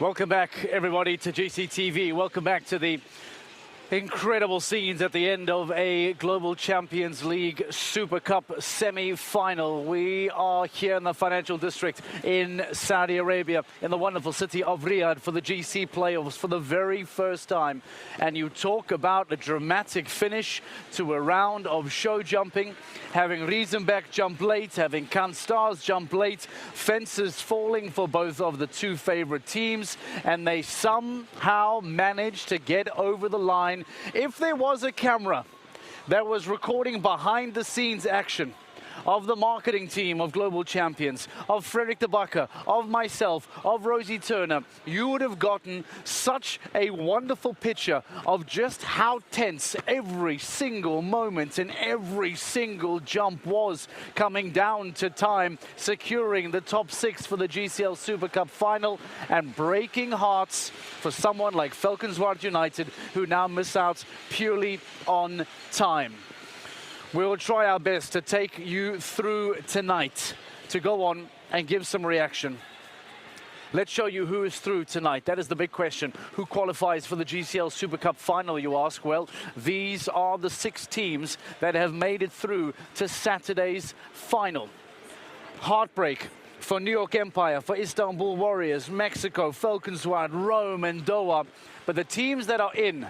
Welcome back, everybody, to GCTV. Welcome back to the incredible scenes at the end of a Global Champions League Super Cup semi-final. We are here in the financial district in Saudi Arabia, in the wonderful city of Riyadh, for the GC playoffs for the very first time. And you talk about a dramatic finish to a round of show jumping, having Riesenbeck jump late, having Can Stars jump late, fences falling for both of the two favorite teams, and they somehow managed to get over the line. If there was a camera that was recording behind the scenes action of the marketing team of Global Champions, of Frederick de Backer, of myself, of Rosie Turner, you would have gotten such a wonderful picture of just how tense every single moment and every single jump was, coming down to time, securing the top 6 for the GCL Super Cup final, and breaking hearts for someone like Valkenswaard United, who now miss out purely on time. We will try our best to take you through tonight, to go on and give some reaction. Let's show you who is through tonight. That is the big question. Who qualifies for the GCL Super Cup final, you ask? Well, these are the 6 teams that have made it through to Saturday's final. Heartbreak for New York Empire, for Istanbul Warriors, Mexico, Valkenswaard, Rome and Doha. But the teams that are in: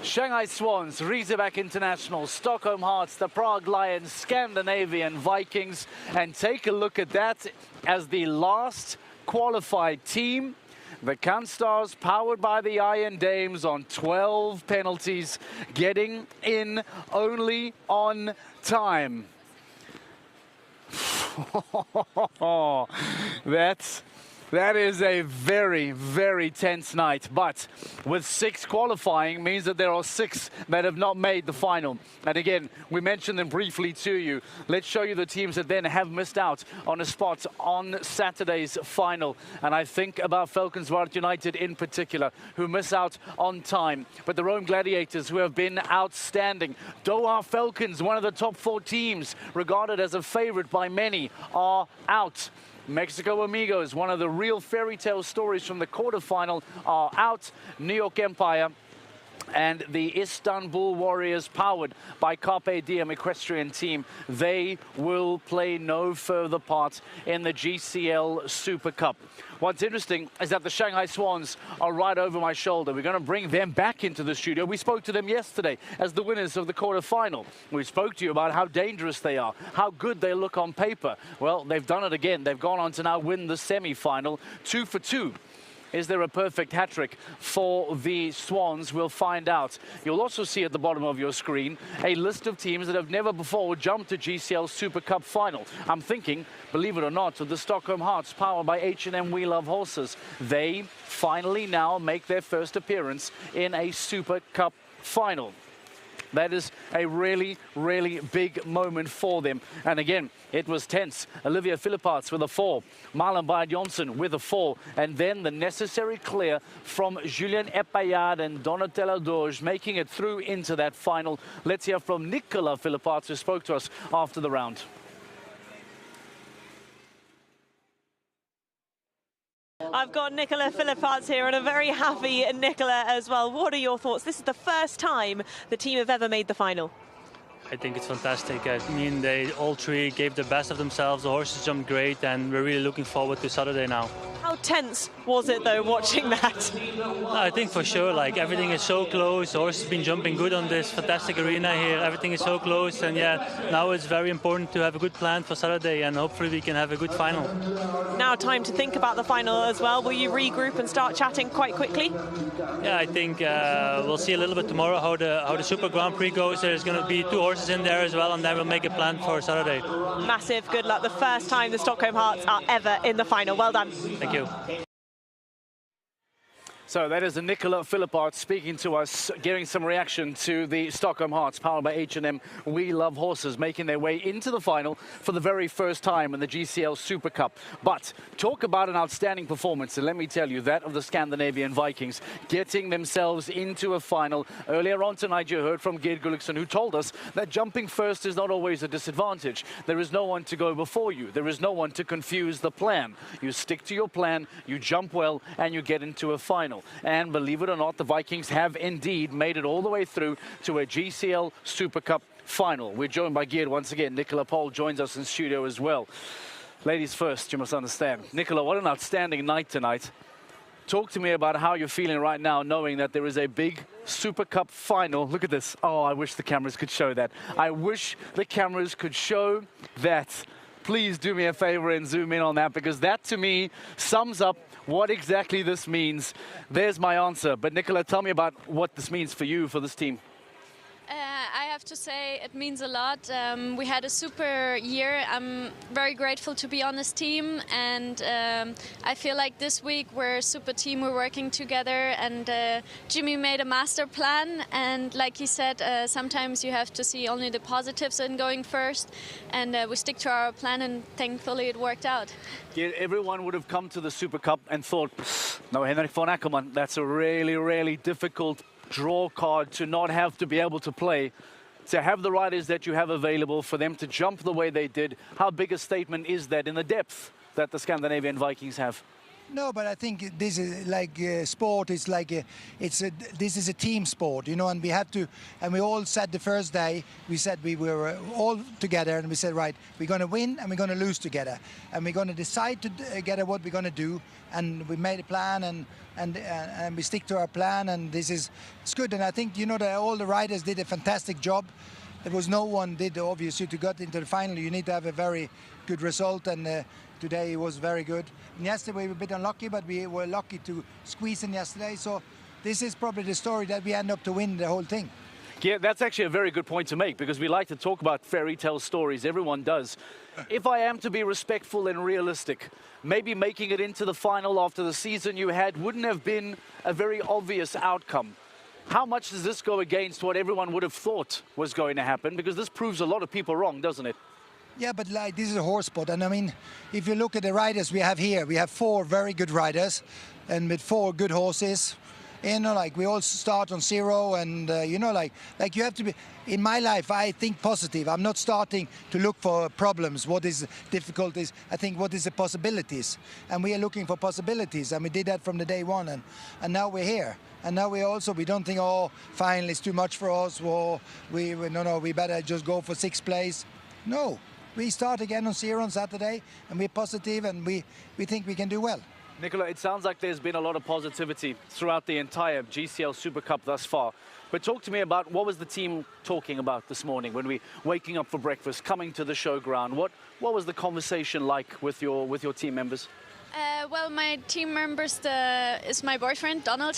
Shanghai Swans, Riesenbeck International, Stockholm Hearts, the Prague Lions, Scandinavian Vikings. And take a look at that as the last qualified team. The Can Stars, powered by the Iron Dames on 12 penalties, getting in only on time. That is a very, very tense night. But with 6 qualifying means that there are 6 that have not made the final. And again, we mentioned them briefly to you. Let's show you the teams that then have missed out on a spot on Saturday's final. And I think about Valkenswaard United in particular, who miss out on time. But the Rome Gladiators, who have been outstanding. Doha Falcons, one of the top 4 teams, regarded as a favorite by many, are out. Mexico Amigos, one of the real fairy tale stories from the quarterfinal, are out. New York Empire and the Istanbul Warriors, powered by Carpe Diem equestrian team, they will play no further part in the GCL Super Cup. What's interesting is that the Shanghai Swans are right over my shoulder. We're going to bring them back into the studio. We spoke to them yesterday as the winners of the quarterfinal. We spoke to you about how dangerous they are, how good they look on paper. Well, they've done it again. They've gone on to now win the semi-final, 2 for 2. Is there a perfect hat-trick for the Swans? We'll find out. You'll also see at the bottom of your screen a list of teams that have never before jumped to GCL Super Cup final. I'm thinking, believe it or not, of the Stockholm Hearts, powered by H&M We Love Horses. They finally now make their first appearance in a Super Cup final. That is a really, really big moment for them. And again, it was tense. Olivia Philipparts with a 4. Marlon Bayard Johnson with a 4. And then the necessary clear from Julien Epayard and Donatella Doge, making it through into that final. Let's hear from Nicola Philipparts, who spoke to us after the round. I've got Nicola Philipparts here, and a very happy Nicola as well. What are your thoughts? This is the first time the team have ever made the final. I think it's fantastic. I mean, they all 3 gave the best of themselves. The horses jumped great, and we're really looking forward to Saturday now. How tense was it, though, watching that? I think for sure, like, everything is so close. The horse has been jumping good on this fantastic arena here. Everything is so close, and yeah, now it's very important to have a good plan for Saturday, and hopefully we can have a good final. Now time to think about the final as well. Will you regroup and start chatting quite quickly? Yeah, I think we'll see a little bit tomorrow how the Super Grand Prix goes. There's going to be 2 horses in there as well, and then we'll make a plan for Saturday. Massive good luck. The first time the Stockholm Hearts are ever in the final. Well done. Thank you. So that is Nicola Philippart speaking to us, giving some reaction to the Stockholm Hearts, powered by H&M We Love Horses, making their way into the final for the very first time in the GCL Super Cup. But talk about an outstanding performance, and let me tell you, that of the Scandinavian Vikings, getting themselves into a final. Earlier on tonight, you heard from Gerd Gullikson, who told us that jumping first is not always a disadvantage. There is no one to go before you. There is no one to confuse the plan. You stick to your plan, you jump well, and you get into a final. And believe it or not, the Vikings have indeed made it all the way through to a GCL Super Cup final. We're joined by Gerd once again. Nicola Pohl joins us in studio as well. Ladies first, you must understand. Nicola, what an outstanding night tonight. Talk to me about how you're feeling right now, knowing that there is a big Super Cup final. Look at this. Oh, I wish the cameras could show that. I wish the cameras could show that. Please do me a favor and zoom in on that, because that to me sums up what exactly this means. There's my answer. But Nicola, tell me about what this means for you, for this team. I have to say it means a lot. We had a super year. I'm very grateful to be on this team, and I feel like this week we're a super team. We're working together, and Jimmy made a master plan, and like he said, sometimes you have to see only the positives in going first, and we stick to our plan, and thankfully it worked out. Yeah, everyone would have come to the Super Cup and thought, no, Henrik von Ackermann, that's a really, really difficult draw card to not have to be able to play. To have the riders that you have available, for them to jump the way they did, how big a statement is that in the depth that the Scandinavian Vikings have? No, but I think this is like sport. It's like this is a team sport, you know, and we have to. And we all said the first day, we said we were all together, and we said, right, we're going to win and we're going to lose together, and we're going to decide together what we're going to do. And we made a plan, and we stick to our plan, and it's good. And I think, you know, that all the riders did a fantastic job. There was no one did, obviously, to get into the final. You need to have a very good result, and today it was very good. And yesterday we were a bit unlucky, but we were lucky to squeeze in yesterday. So this is probably the story that we end up to win the whole thing. Yeah, that's actually a very good point to make, because we like to talk about fairy tale stories. Everyone does. If I am to be respectful and realistic, maybe making it into the final after the season you had wouldn't have been a very obvious outcome. How much does this go against what everyone would have thought was going to happen? Because this proves a lot of people wrong, doesn't it? Yeah, but like this is a horse sport, and I mean, if you look at the riders we have here, we have 4 very good riders, and with 4 good horses. You know, like we all start on 0, and you know, like you have to be. In my life, I think positive. I'm not starting to look for problems. What is difficulties? I think what is the possibilities, and we are looking for possibilities, and we did that from the day one, and now we're here. And now we don't think, oh, finally it's too much for us, or we better just go for 6th place. No, we start again on 0 on Saturday, and we're positive, and we think we can do well. Nicola, it sounds like there's been a lot of positivity throughout the entire GCL Super Cup thus far. But talk to me about, what was the team talking about this morning when we waking up for breakfast, coming to the showground? What was the conversation like with your team members? Well, my team members is my boyfriend, Donald.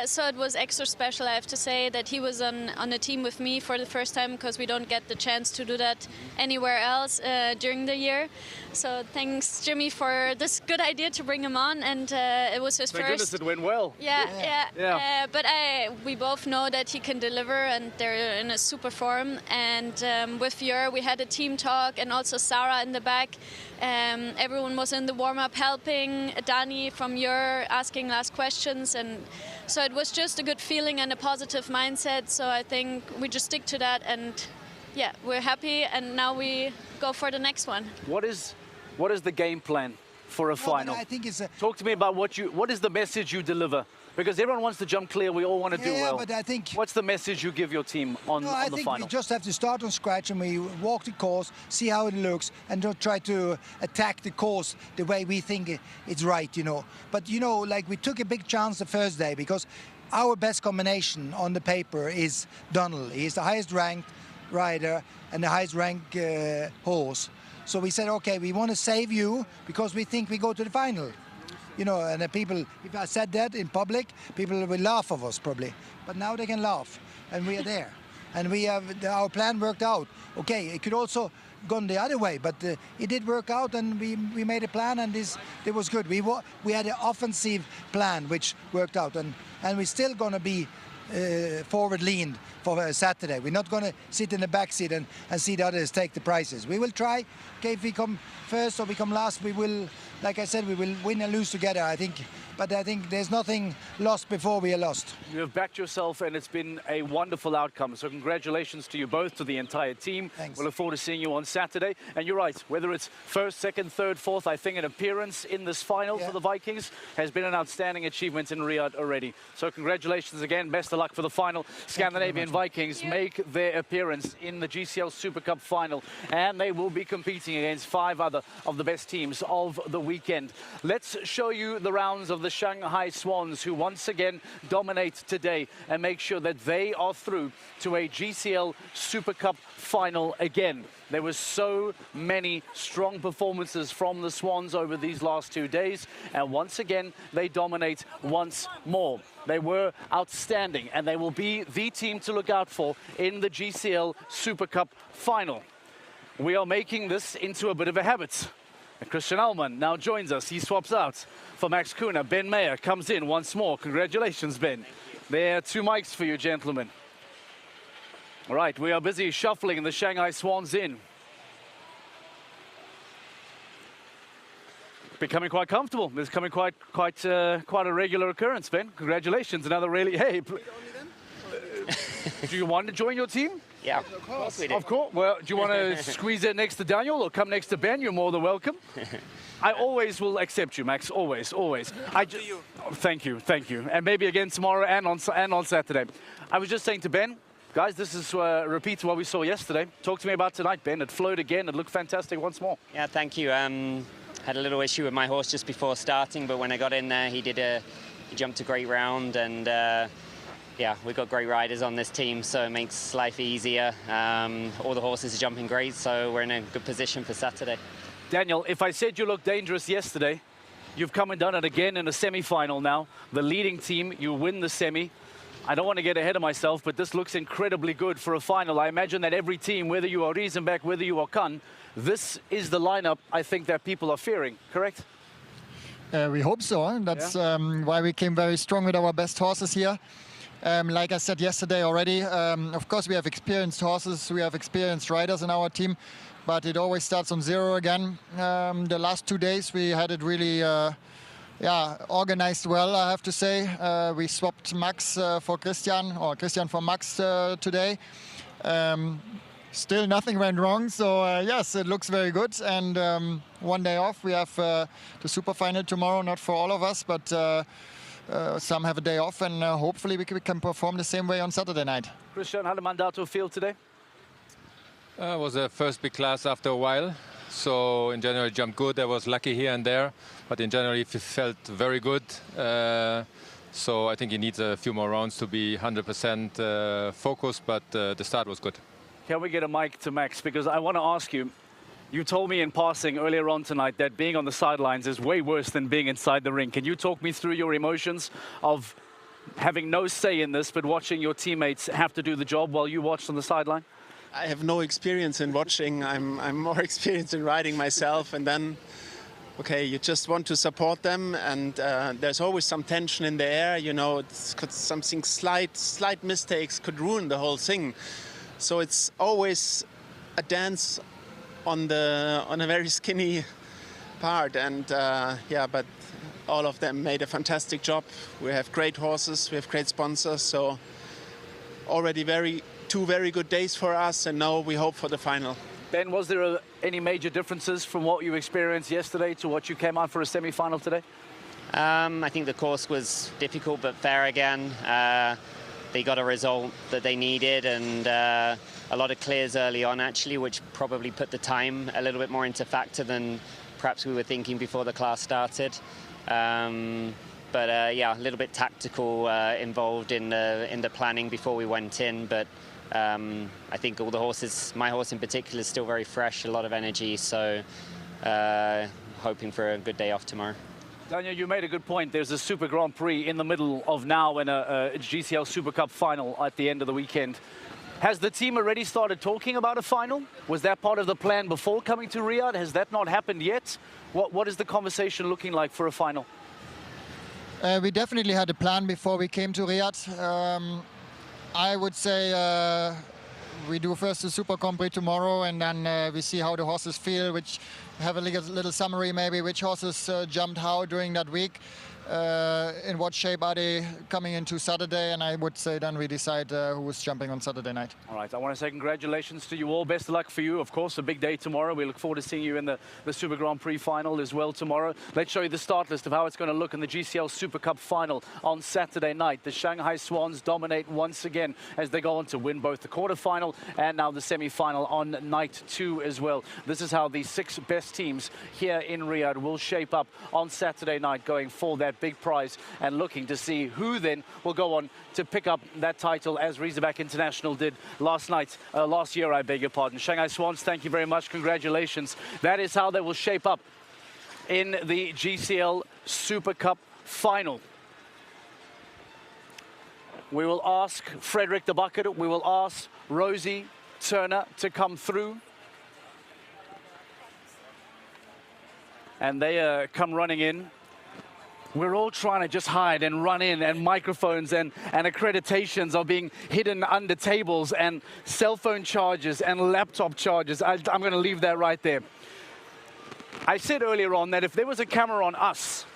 So it was extra special, I have to say, that he was on the team with me for the first time, because we don't get the chance to do that anywhere else during the year. So thanks, Jimmy, for this good idea to bring him on, and it was his Thank first. goodness it went well. Yeah. But we both know that he can deliver, and they're in a super form. And with Fjör, we had a team talk, and also Sarah in the back. Everyone was in the warm-up helping. Dani from Fjör asking last questions, and so it was just a good feeling and a positive mindset. So I think we just stick to that, and yeah, we're happy, and now we go for the next one. What is the game plan for a final? I think it's Talk to me about what is the message you deliver? Because everyone wants to jump clear, we all want to do well. But I think, what's the message you give your team on the final? I think we just have to start on scratch, and we walk the course, see how it looks, and don't try to attack the course the way we think it's right, you know. But, you know, like we took a big chance the first day, because our best combination on the paper is Donald. He's the highest ranked rider and the highest ranked horse. So we said, okay, we want to save you because we think we go to the final. You know, and the people, if I said that in public, people will laugh of us probably. But now they can laugh, and we are there. And we have, our plan worked out. Okay, it could also gone the other way, but it did work out, and we made a plan, and it was good. We had an offensive plan which worked out, and we're still going to be forward leaned for Saturday. We're not going to sit in the back seat and see the others take the prizes. We will try. Okay, if we come first or we come last, we will, like I said, we will win and lose together, I think. But I think there's nothing lost before we are lost. You have backed yourself, and it's been a wonderful outcome. So congratulations to you both, to the entire team. Thanks. We look forward to seeing you on Saturday. And you're right, whether it's first, second, third, fourth, I think an appearance in this final for the Vikings has been an outstanding achievement in Riyadh already. So congratulations again. Best of luck for the final. Scandinavian Vikings make their appearance in the GCL Super Cup final, and they will be competing against 5 other of the best teams of the weekend. Let's show you the rounds of the Shanghai Swans, who once again dominate today and make sure that they are through to a GCL Super Cup final again. There were so many strong performances from the Swans over these last 2 days, and once again they dominate once more. They were outstanding, and they will be the team to look out for in the GCL Super Cup final. We are making this into a bit of a habit. Christian Allman now joins us. He swaps out for Max Kuna. Ben Mayer comes in once more. Congratulations, Ben. There are 2 mics for you, gentlemen. All right, we are busy shuffling the Shanghai Swans in. Becoming quite comfortable. It's becoming quite a regular occurrence, Ben. Congratulations. Another really, hey. Do you want to join your team? Yeah, of course we do. Of course. Well, do you want to squeeze in next to Daniel or come next to Ben? You're more than welcome. I always will accept you, Max. Always, always. Thank you, thank you. And maybe again tomorrow and on Saturday. I was just saying to Ben, guys, this is a repeat of what we saw yesterday. Talk to me about tonight, Ben. It flowed again. It looked fantastic once more. Yeah, thank you. Had a little issue with my horse just before starting, but when I got in there, he jumped a great round, and yeah, we've got great riders on this team, so it makes life easier. All the horses are jumping great, so we're in a good position for Saturday. Daniel, if I said you looked dangerous yesterday, you've come and done it again in a semi-final now. The leading team, you win the semi. I don't want to get ahead of myself, but this looks incredibly good for a final. I imagine that every team, whether you are Riesenbeck, whether you are Kahn, this is the lineup I think that people are fearing, correct? We hope so. That's why we came very strong with our best horses here. Like I said yesterday already, of course we have experienced horses, we have experienced riders in our team, but it always starts on zero again. The last 2 days we had it really organized well, I have to say. We swapped Max for Christian, or Christian for Max today. Still nothing went wrong, so yes, it looks very good. And 1 day off, we have the super final tomorrow, not for all of us, but some have a day off, and hopefully we can perform the same way on Saturday night. Christian, how did Mandato feel today? It was a first big class after a while. So in general, it jumped good. I was lucky here and there, but in general, it felt very good. So I think he needs a few more rounds to be 100% focused, but the start was good. Can we get a mic to Max? Because I want to ask you, you told me in passing earlier on tonight that being on the sidelines is way worse than being inside the ring. Can you talk me through your emotions of having no say in this, but watching your teammates have to do the job while you watched on the sideline? I have no experience in watching. I'm more experienced in riding myself, and then, okay, you just want to support them, and there's always some tension in the air. You know, it's something slight mistakes could ruin the whole thing. So it's always a dance on a very skinny part, and yeah, but all of them made a fantastic job. We have great horses, we have great sponsors, so already two very good days for us, and now we hope for the final. Ben, was there any major differences from what you experienced yesterday to what you came out for a semi-final today? I think the course was difficult but fair again. They got a result that they needed, and a lot of clears early on actually, which probably put the time a little bit more into factor than perhaps we were thinking before the class started. But yeah, a little bit tactical involved in the planning before we went in. But I think all the horses, my horse in particular, is still very fresh, a lot of energy. So hoping for a good day off tomorrow. Daniel, you made a good point. There's a Super Grand Prix in the middle of now and a GCL Super Cup final at the end of the weekend. Has the team already started talking about a final? Was that part of the plan before coming to Riyadh? Has that not happened yet? What is the conversation looking like for a final? We definitely had a plan before we came to Riyadh. I would say we do first the Super Grand Prix tomorrow, and then we see how the horses feel, which have a little summary maybe, which horses jumped how during that week. In what shape are they coming into Saturday, and I would say then we decide who's jumping on Saturday night. All right, I want to say congratulations to you all. Best of luck for you. Of course, a big day tomorrow. We look forward to seeing you in the Super Grand Prix final as well tomorrow. Let's show you the start list of how it's going to look in the GCL Super Cup final on Saturday night. The Shanghai Swans dominate once again as they go on to win both the quarterfinal and now the semi-final on night 2 as well. This is how the 6 best teams here in Riyadh will shape up on Saturday night, going for that big prize and looking to see who then will go on to pick up that title, as Riyadh International did last year, I beg your pardon. Shanghai Swans, thank you very much. Congratulations. That is how they will shape up in the GCL Super Cup final. We will ask Frederick de Bakker, we will ask Rosie Turner to come through. And they come running in. We're all trying to just hide and run in, and microphones and accreditations are being hidden under tables, and cell phone chargers and laptop chargers. I'm going to leave that right there. I said earlier on that if there was a camera on us,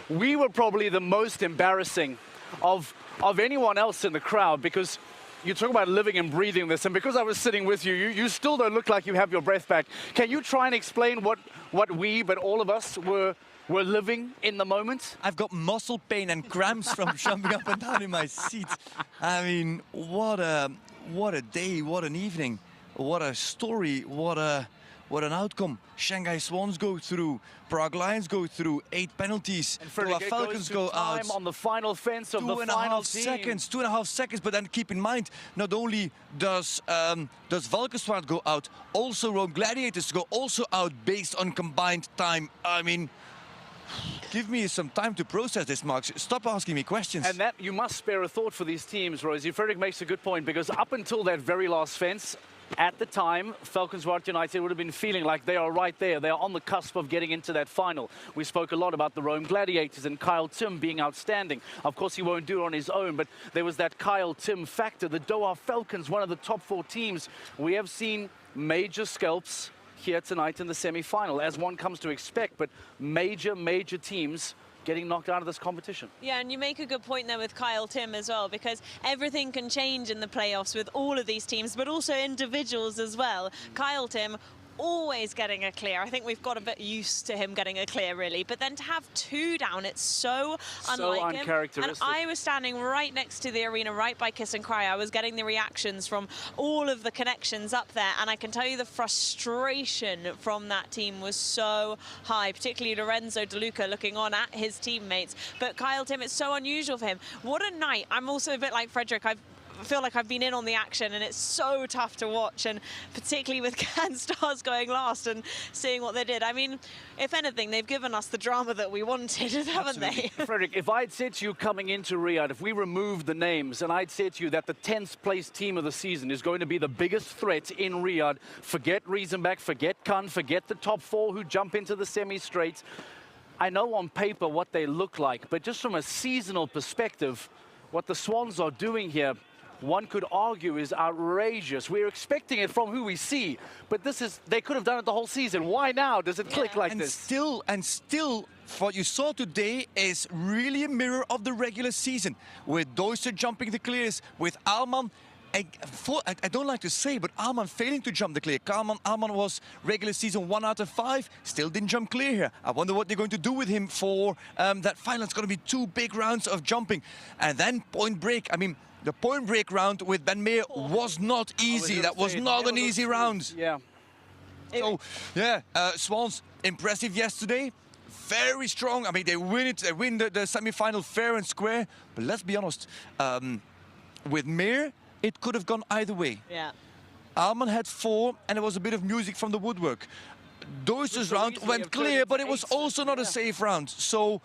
we were probably the most embarrassing of anyone else in the crowd, because you talk about living and breathing this, and because I was sitting with you, you still don't look like you have your breath back. Can you try and explain what we, but all of us, were living in the moment? I've got muscle pain and cramps from jumping up and down in my seat. I mean, what a day, what an evening, what a story, what an outcome. Shanghai Swans go through, Prague Lions go through, 8 penalties. And Frederick, Falcons go out. On the final fence of the final team. 2.5 seconds, but then keep in mind, not only does Valkenswaard go out, also Rome Gladiators go also out based on combined time. I mean, give me some time to process this, Max. Stop asking me questions. And that, you must spare a thought for these teams, Rosie. Frederick makes a good point, because up until that very last fence, at the time, Valkenswaard United would have been feeling like they are right there. They are on the cusp of getting into that final. We spoke a lot about the Rome Gladiators and Kyle Tim being outstanding. Of course, he won't do it on his own, but there was that Kyle Tim factor. The Doha Falcons, one of the top 4 teams. We have seen major scalps here tonight in the semi-final, as one comes to expect, but major teams getting knocked out of this competition. Yeah, and you make a good point there with Kyle Tim as well, because everything can change in the playoffs with all of these teams, but also individuals as well. Kyle Tim always getting a clear. I think we've got a bit used to him getting a clear, really. But then to have 2 down, it's so unlike him. Uncharacteristic. And I was standing right next to the arena, right by Kiss and Cry. I was getting the reactions from all of the connections up there, and I can tell you the frustration from that team was so high, particularly Lorenzo De Luca looking on at his teammates. But Kyle Tim, it's so unusual for him. What a night. I'm also a bit like Frederick. I feel like I've been in on the action, and it's so tough to watch, and particularly with Can Stars going last and seeing what they did. I mean, if anything, they've given us the drama that we wanted, haven't they? Frederick, if I'd said to you coming into Riyadh, if we removed the names, and I'd said to you that the 10th place team of the season is going to be the biggest threat in Riyadh, forget Riesenbeck, forget Cannes, forget the top 4 who jump into the semi-straight. I know on paper what they look like, but just from a seasonal perspective, what the Swans are doing here, one could argue is outrageous. We're expecting it from who we see, but they could have done it the whole season. Why now does it click like this? Still, what you saw today is really a mirror of the regular season, with Deuster jumping the clears, with Alman. I don't like to say, but Alman failing to jump the clear. Alman was regular season 1 out of 5, still didn't jump clear here. I wonder what they're going to do with him for that final. It's going to be 2 big rounds of jumping. And then point break. I mean, the point break round with Ben Meer was not easy. That was not an easy round. Yeah. So, yeah, Swans, impressive yesterday. Very strong. I mean, they win it. They win the semi-final fair and square. But let's be honest, with Meer, it could have gone either way. Yeah. Alman had 4, and there was a bit of music from the woodwork. Deuster's round went clear, but it was also not a safe round. So,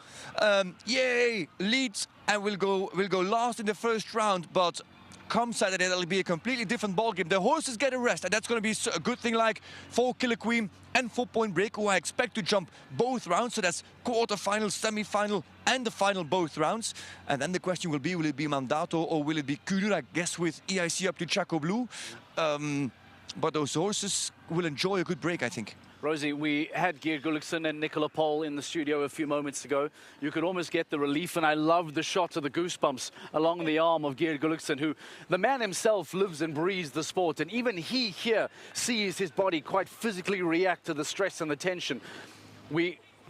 yay, leads, and we'll go last in the first round. But come Saturday, that'll be a completely different ballgame. The horses get a rest, and that's going to be a good thing, like for Killer Queen and for Point Break, who I expect to jump both rounds. So that's quarter-final, semi-final, and the final both rounds. And then the question will it be Mandato or will it be Kudur? I guess with EIC up to Chaco Blue. But those horses will enjoy a good break, I think. Rosie, we had Geert Gulliksen and Nicola Pohl in the studio a few moments ago. You could almost get the relief, and I love the shot of the goosebumps along the arm of Geert Gulliksen, who, the man himself, lives and breathes the sport. And even he here sees his body quite physically react to the stress and the tension.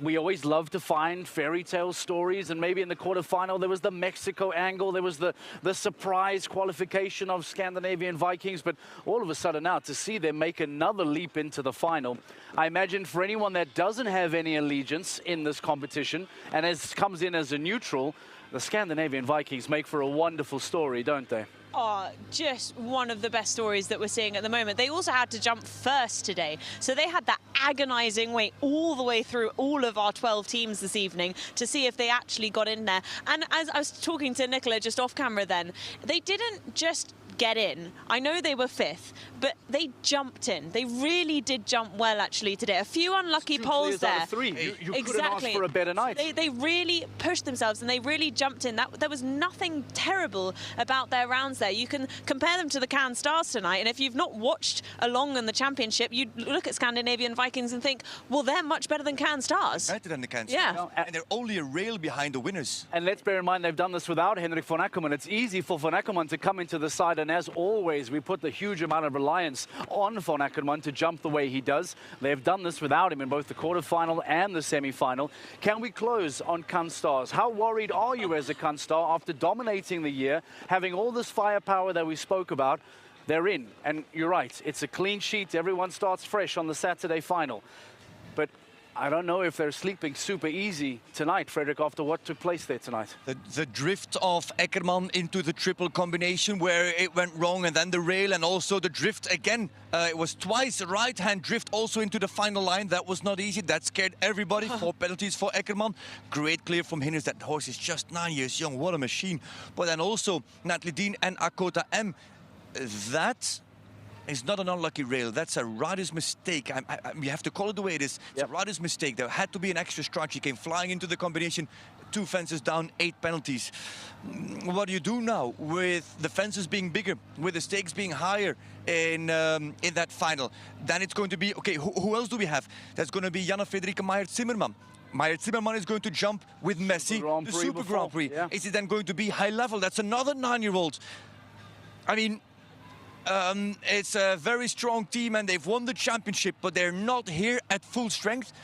We always love to find fairy tale stories, and maybe in the quarterfinal there was the Mexico angle, there was the surprise qualification of Scandinavian Vikings, but all of a sudden now to see them make another leap into the final, I imagine for anyone that doesn't have any allegiance in this competition and comes in as a neutral, the Scandinavian Vikings make for a wonderful story, don't they? Oh, just one of the best stories that we're seeing at the moment. They also had to jump first today. So they had that agonizing wait all the way through all of our 12 teams this evening to see if they actually got in there. And as I was talking to Nicola just off camera then, they didn't just get in. I know they were fifth, but they jumped in. They really did jump well actually today. A few unlucky poles there. Out of three. You exactly. couldn't ask for a better night. They really pushed themselves and they really jumped in. There was nothing terrible about their rounds there. You can compare them to the Cannes Stars tonight, and if you've not watched along in the championship, you look at Scandinavian Vikings and think, well, they're much better than Cannes Stars. Better than the Cannes yeah. Stars. And they're only a rail behind the winners. And let's bear in mind they've done this without Henrik von Ackermann. It's easy for von Ackermann to come into the side, and as always, we put the huge amount of reliance on von Ackermann to jump the way he does. They've done this without him in both the quarterfinal and the semi-final. Can we close on Cannes Stars? How worried are you as a Cannes Star after dominating the year, having all this firepower that we spoke about? They're in, and you're right, it's a clean sheet. Everyone starts fresh on the Saturday final. But I don't know if they're sleeping super easy tonight, Frederick, after what took place there tonight. The drift of Eckermann into the triple combination where it went wrong, and then the rail, and also the drift again. It was twice right-hand drift also into the final line. That was not easy. That scared everybody. 4 penalties for Eckermann. Great clear from Hinnes. That horse is just 9 years young. What a machine. But then also Natalie Dean and Akota M. That is not an unlucky rail. That's a rider's mistake. We have to call it the way it is. It's a rider's mistake. There had to be an extra strike. She came flying into the combination. 2 fences down, 8 penalties. What do you do now with the fences being bigger, with the stakes being higher in that final? Then it's going to be, okay, who else do we have? That's going to be Jana Fredrika Meyer-Zimmermann. Meyer-Zimmermann is going to jump with Messi, the Super Grand Prix. Yeah. Is it then going to be high level? That's another 9-year-old. I mean, it's a very strong team and they've won the championship, but they're not here at full strength.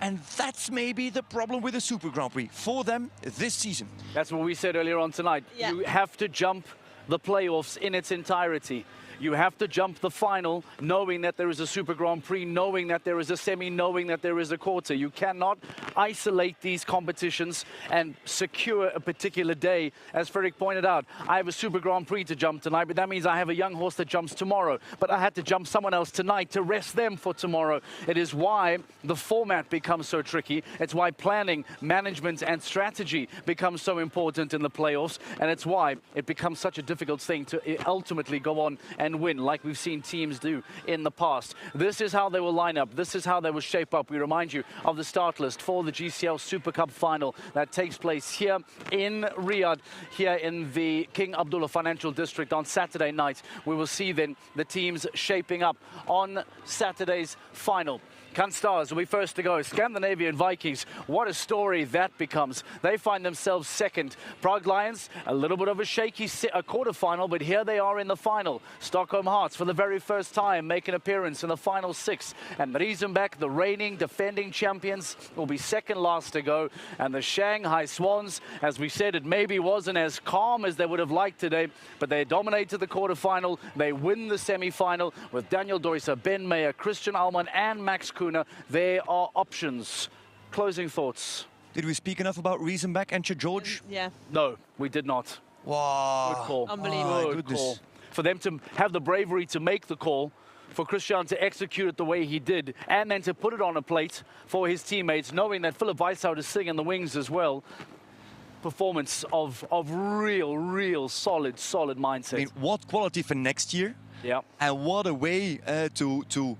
And that's maybe the problem with the Super Grand Prix for them this season. That's what we said earlier on tonight. Yeah. You have to jump the playoffs in its entirety. You have to jump the final knowing that there is a Super Grand Prix, knowing that there is a semi, knowing that there is a quarter. You cannot isolate these competitions and secure a particular day. As Frederick pointed out, I have a Super Grand Prix to jump tonight, but that means I have a young horse that jumps tomorrow. But I had to jump someone else tonight to rest them for tomorrow. It is why the format becomes so tricky. It's why planning, management, and strategy becomes so important in the playoffs. And it's why it becomes such a difficult thing to ultimately go on and win, like we've seen teams do in the past. This is how they will line up. This is how they will shape up. We remind you of the start list for the GCL Super Cup final that takes place here in Riyadh, here in the King Abdullah Financial District on Saturday night. We will see then the teams shaping up on Saturday's final. Cannes Stars will be first to go. Scandinavian Vikings, what a story that becomes. They find themselves second. Prague Lions, a little bit of a shaky quarterfinal, but here they are in the final. Stockholm Hearts, for the very first time, make an appearance in the final 6. And Riesenbeck, the reigning defending champions, will be second last to go. And the Shanghai Swans, as we said, it maybe wasn't as calm as they would have liked today, but they dominated the quarterfinal. They win the semi-final with Daniel Deusser, Ben Mayer, Christian Allmann, and Max Kuhn. There are options. Closing thoughts. Did we speak enough about Riesenbeck and Sir George? Yeah. No, we did not. Wow. Good call. Unbelievable. Good call. For them to have the bravery to make the call, for Christian to execute it the way he did, and then to put it on a plate for his teammates, knowing that Philip Weishout is sitting in the wings as well. performance of real solid mindset. I mean, what quality for next year? Yeah. And what a way to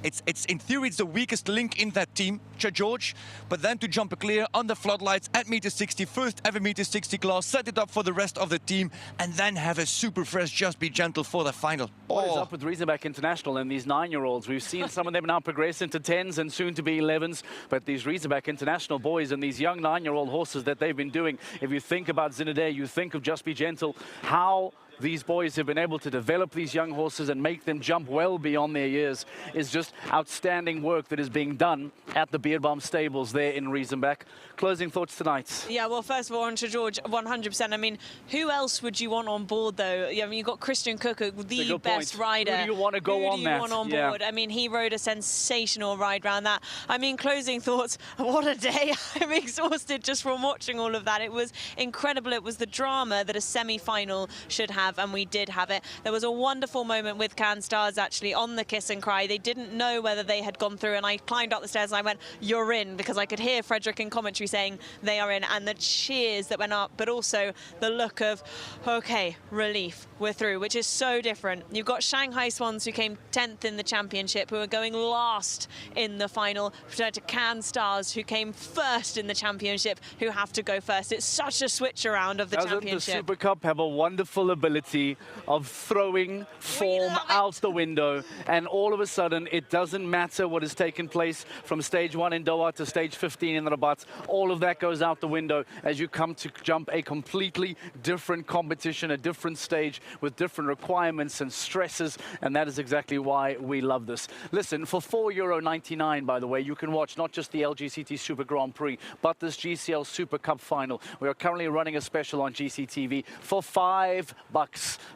it's in theory it's the weakest link in that team, George, but then to jump clear on the floodlights at meter 60, first ever meter 60 class, set it up for the rest of the team, and then have a super fresh Just Be Gentle for the final. What is up with Riesenbeck International and these 9-year-olds? We've seen some of them now progress into 10s and soon to be 11s, but these Riesenbeck International boys and these young 9-year-old horses that they've been doing, if you think about Zinedine, you think of Just Be Gentle, how these boys have been able to develop these young horses and make them jump well beyond their years is just outstanding work that is being done at the Beerbaum stables there in Riesenbeck. Closing thoughts tonight. Yeah, well, first of all, on to George, 100%. I mean, who else would you want on board, though? I mean, you've got Christian Cook, the best rider. Who do you want to go on that? Who do you want on board? I mean, he rode a sensational ride round that. I mean, closing thoughts, what a day. I'm exhausted just from watching all of that. It was incredible. It was the drama that a semi-final should have, and we did have it. There was a wonderful moment with Cannes Stars, actually, on the kiss and cry. They didn't know whether they had gone through, and I climbed up the stairs and I went, "You're in," because I could hear Frederick in commentary saying they are in, and the cheers that went up, but also the look of, okay, relief, we're through, which is so different. You've got Shanghai Swans, who came 10th in the championship, who are going last in the final, compared to Cannes Stars, who came first in the championship, who have to go first. It's such a switch around of the championship. The Super Cup have a wonderful ability of throwing form out the window, and all of a sudden it doesn't matter what has taken place from stage 1 in Doha to stage 15 in Rabat. All of that goes out the window as you come to jump a completely different competition, a different stage with different requirements and stresses, and that is exactly why we love this. Listen, for €4.99, by the way, you can watch not just the LGCT Super Grand Prix, but this GCL Super Cup final. We are currently running a special on GCTV for $5.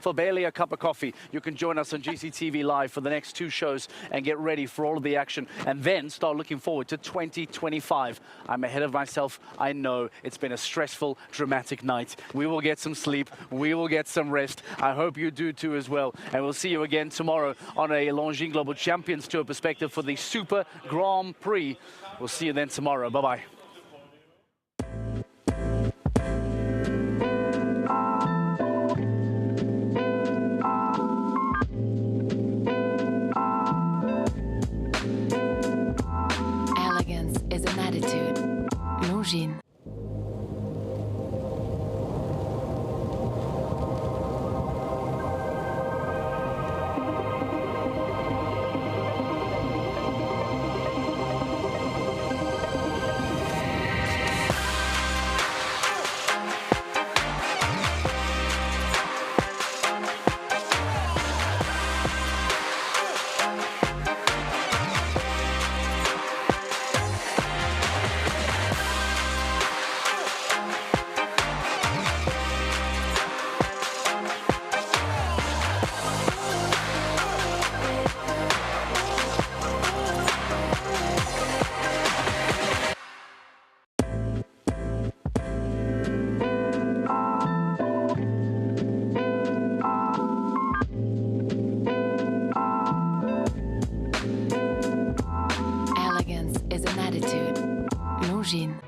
For barely a cup of coffee, you can join us on GCTV Live for the next 2 shows and get ready for all of the action, and then start looking forward to 2025. I'm ahead of myself. I know it's been a stressful, dramatic night. We will get some sleep. We will get some rest. I hope you do too as well. And we'll see you again tomorrow on a Longines Global Champions Tour perspective for the Super Grand Prix. We'll see you then tomorrow. Bye-bye. Elegance is an attitude. Longines. Elegance is an attitude. Longines.